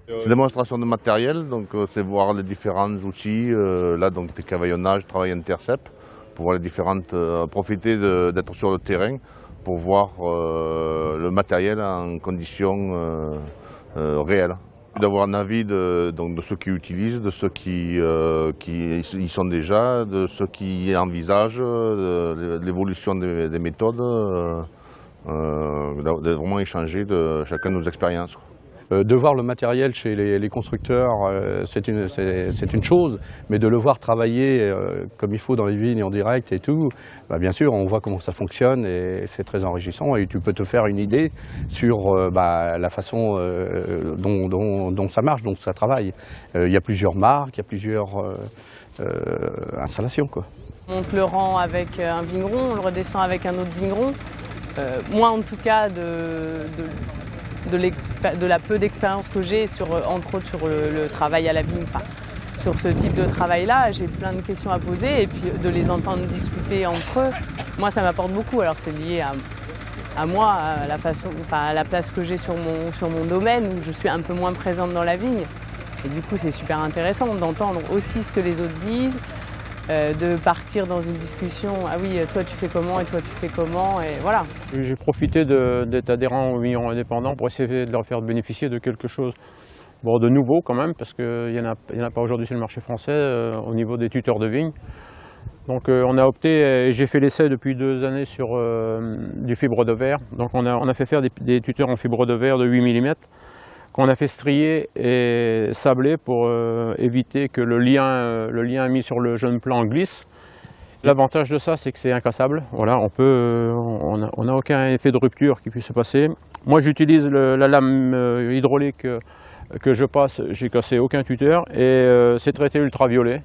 C'est une démonstration de matériel, donc c'est voir les différents outils, là donc des cavaillonnages, travail intercept, pour voir les différentes, profiter d'être sur le terrain pour voir le matériel en conditions réelles. D'avoir un avis de ceux qui utilisent, de ceux qui y sont déjà, de ceux qui envisagent l'évolution des méthodes, de vraiment échanger de chacun de nos expériences. De voir le matériel chez les constructeurs, c'est une chose, mais de le voir travailler comme il faut dans les vignes en direct et tout, bah bien sûr on voit comment ça fonctionne et c'est très enrichissant et tu peux te faire une idée sur la façon dont ça marche, dont ça travaille. Il y a plusieurs marques, il y a plusieurs installations, quoi. On monte le rang avec un vigneron, on le redescend avec un autre vigneron. Moi en tout cas de la peu d'expérience que j'ai, entre autres sur le travail à la vigne, enfin, sur ce type de travail-là, j'ai plein de questions à poser et puis de les entendre discuter entre eux, moi ça m'apporte beaucoup. Alors c'est lié à moi, à la façon, enfin, à la place que j'ai sur mon domaine où je suis un peu moins présente dans la vigne. Et du coup c'est super intéressant d'entendre aussi ce que les autres disent, de partir dans une discussion, ah oui, toi tu fais comment et toi tu fais comment, et voilà. J'ai profité d'être adhérent aux vignerons indépendants pour essayer de leur faire bénéficier de quelque chose de nouveau quand même, parce qu'il n'y en a pas aujourd'hui sur le marché français au niveau des tuteurs de vigne. Donc on a opté, et j'ai fait l'essai depuis 2 années sur du fibre de verre. Donc on a fait faire des tuteurs en fibre de verre de 8 mm, qu'on a fait strier et sabler pour éviter que le lien mis sur le jeune plant glisse. L'avantage de ça, c'est que c'est incassable. Voilà, on n'a aucun effet de rupture qui puisse se passer. Moi, j'utilise la lame hydraulique que je passe, j'ai cassé aucun tuteur et c'est traité ultraviolet.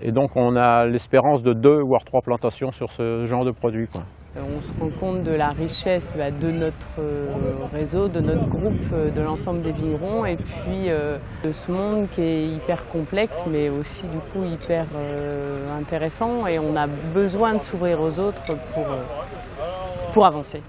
Et donc, on a l'espérance de 2 voire 3 plantations sur ce genre de produit, quoi. On se rend compte de la richesse de notre réseau, de notre groupe, de l'ensemble des vignerons et puis de ce monde qui est hyper complexe mais aussi du coup hyper intéressant et on a besoin de s'ouvrir aux autres pour avancer.